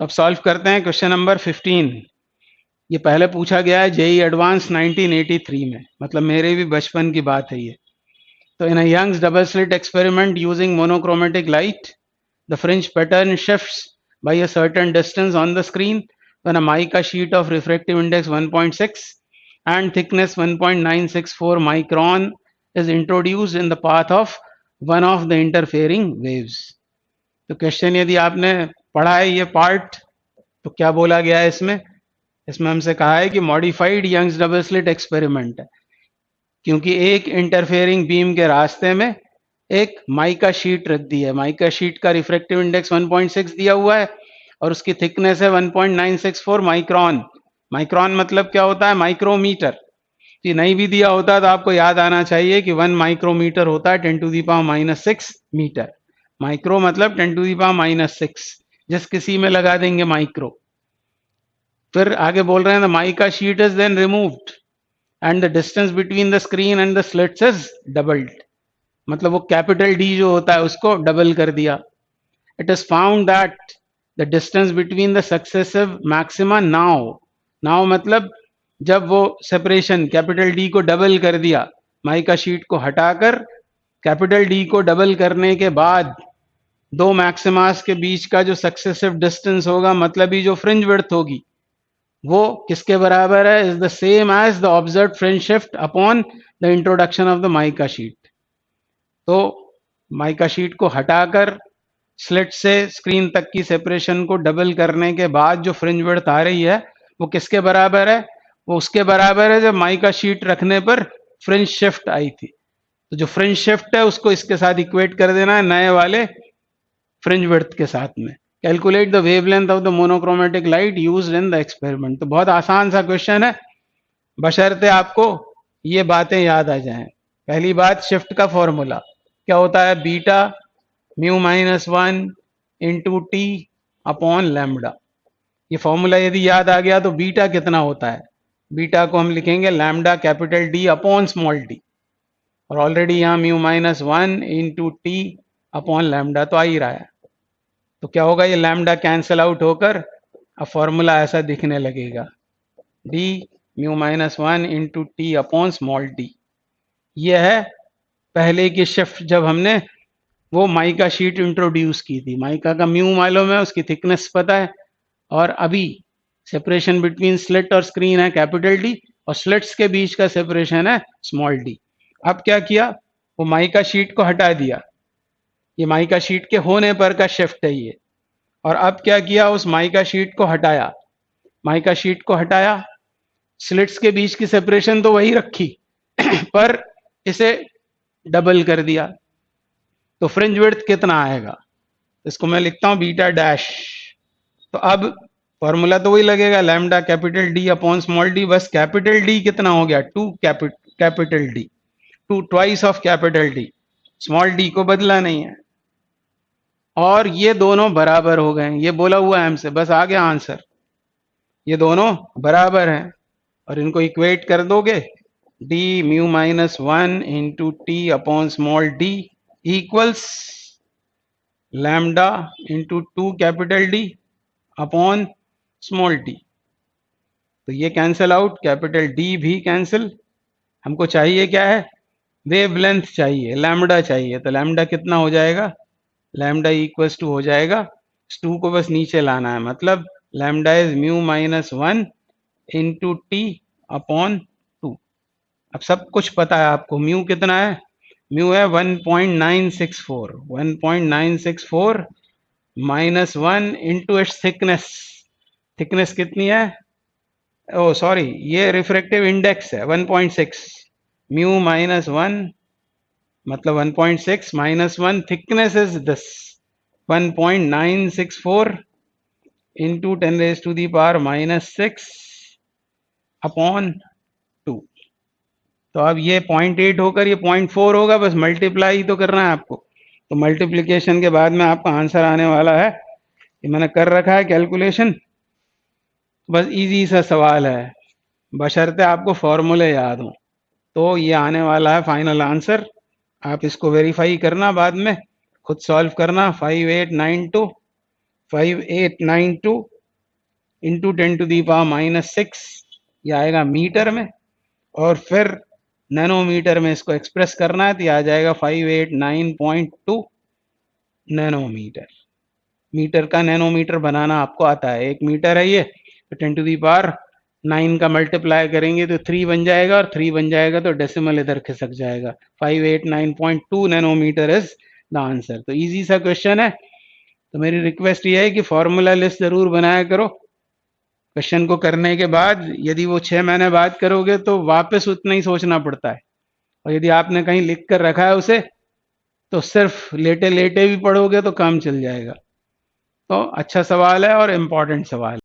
अब सॉल्व करते हैं क्वेश्चन नंबर 15। ये पहले पूछा गया है जेई एडवांस 1983 में, मतलब मेरे भी बचपन की बात है ये। तो in a Young's double slit experiment using monochromatic light, the fringe pattern shifts by a certain distance on the screen when a mica sheet of refractive index 1.6 and thickness 1.964 micron is introduced in the path of one of the interfering waves। तो question यदि आपने पढ़ा है ये part, तो क्या बोला गया है इसमें? इसमें हमसे कहा है कि modified Young's double slit experiment है, क्योंकि एक इंटरफेयरिंग बीम के रास्ते में एक माइका शीट रख दी है। माइका शीट का रिफ्रैक्टिव इंडेक्स 1.6 दिया हुआ है और उसकी थिकनेस है 1.964 माइक्रोन। माइक्रोन मतलब क्या होता है? माइक्रोमीटर। ये नहीं भी दिया होता तो आपको याद आना चाहिए कि 1 माइक्रोमीटर होता है 10⁻⁻6 मीटर। माइक्रो मतलब 10⁻⁻6, जिस किसी में लगा देंगे माइक्रो। फिर आगे बोल रहे हैं the mica sheet is then removed and the distance between the screen and the slits is doubled. मतलब वो कैपिटल डी जो होता है उसको डबल कर दिया। It is found that the distance between the successive maxima now मतलब जब वो सेपरेशन कैपिटल डी को डबल कर दिया, माइका शीट को हटाकर कैपिटल डी को डबल करने के बाद दो मैक्सिमास के बीच का जो सक्सेसिव डिस्टेंस होगा, मतलब ही जो फ्रिंज विड्थ होगी, वो किसके बराबर है? Is the same as the observed fringe shift upon the introduction of the mica sheet. तो माइका शीट को हटाकर स्लिट से स्क्रीन तक की सेपरेशन को डबल करने के बाद जो फ्रिंज विड्थ आ रही है वो किसके बराबर है? वो उसके बराबर है जब माइका शीट रखने पर फ्रिंज शिफ्ट आई थी। तो जो फ्रिंज शिफ्ट है उसको इसके साथ इक्वेट कर देना है नए वाले फ्रिंज विड्थ के साथ में। Calculate the wavelength of the monochromatic light used in the experiment. तो बहुत आसान सा क्वेश्चन है, बशर्ते आपको ये बातें याद आ जाएं। पहली बात, शिफ्ट का फॉर्मूला क्या होता है? Beta mu minus 1 into T upon lambda. ये फॉर्मूला यदि याद आ गया तो बीटा कितना होता है? बीटा को हम लिखेंगे lambda capital D upon small D, और ऑलरेडी यहाँ mu minus 1 into T upon lambda तो आ ही रहा है। तो क्या होगा? ये लैम्बडा कैंसिल आउट होकर अब फॉर्मूला ऐसा दिखने लगेगा, D mu minus 1 into T upon small D. ये है पहले की शिफ्ट जब हमने वो माइका शीट इंट्रोड्यूस की थी। माइका का म्यू मालूम है, उसकी थिकनेस पता है, और अभी सेपरेशन बिटवीन स्लिट और स्क्रीन है कैपिटल डी, और स्लिट्स के बीच का सेपरेशन है स्मॉल डी। अब क्या किया? वो माइका शीट को हटा दिया। ये माइका शीट के होने पर का शिफ्ट है ये। और अब क्या किया? उस माइका शीट को हटाया। माइका शीट को हटाया, स्लिट्स के बीच की सेपरेशन तो वही रखी पर इसे डबल कर दिया। तो फ्रिंज विड्थ कितना आएगा? इसको मैं लिखता हूं बीटा डैश। तो अब फॉर्मूला तो वही लगेगा, lambda capital D upon small D. बस कैपिटल डी कितना हो गया? 2 capital D, 2 twice of capital D. Small D को बदला नहीं है, और ये दोनों बराबर हो गए। ये बोला हुआ है हमसे, बस आ गया आंसर। ये दोनों बराबर हैं और इनको इक्वेट कर दोगे, D mu minus 1 into T upon small D equals lambda into 2 capital D upon small D. तो ये कैंसिल आउट, कैपिटल डी भी कैंसिल। हमको चाहिए क्या है? वेवलेंथ चाहिए, लैम्डा चाहिए। तो लैम्डा कितना हो जाएगा? लैम्डा इक्वल्स टू हो जाएगा, 2 को बस नीचे लाना है, मतलब lambda is mu minus 1 into T upon 2। अब सब कुछ पता है आपको। म्यू कितना है? म्यू है 1.964, 1.964 minus 1 into its thickness. Thickness कितनी है? ओ सॉरी, ये रिफ्रैक्टिव इंडेक्स है 1.6। म्यू माइनस 1 मतलब 1.6 minus 1, thickness is this 1.964 into 10 raise to the power minus 6 upon 2। तो अब ये 0.8 होकर ये 0.4 होगा, बस मल्टीप्लाई तो करना है आपको। तो मल्टीप्लिकेशन के बाद में आपका आंसर आने वाला है। ये मैंने कर रखा है कैलकुलेशन, बस इजी सा सवाल है, बशर्ते आपको फॉर्मूले याद हो। तो ये आने वाला है फाइनल आंसर। आप इसको वेरीफाई करना, बाद में खुद सॉल्व करना। 5892 इंटू 10⁻⁻⁶, ये आएगा मीटर में, और फिर नैनोमीटर में इसको एक्सप्रेस करना है तो ये आ जाएगा 589.2 नैनोमीटर। मीटर का नैनोमीटर बनाना आपको आता है, 1 मीटर है ये, तो 10⁹ का मल्टीप्लाई करेंगे तो 3 बन जाएगा, और 3 बन जाएगा तो डेसिमल इधर खिसक जाएगा। 589.2 नैनोमीटर इज द आंसर। तो इजी सा क्वेश्चन है। तो मेरी रिक्वेस्ट ये है कि फॉर्मूला लिस्ट जरूर बनाया करो। क्वेश्चन को करने के बाद यदि वो 6 महीने बाद करोगे तो वापस उतना ही सोचना पड़ता है, और यदि आपने कहीं लिख कर रखा है उसे तो सिर्फ लेटे लेटे भी पढ़ोगे तो काम चल जाएगा। तो अच्छा सवाल है और इम्पोर्टेंट सवाल है।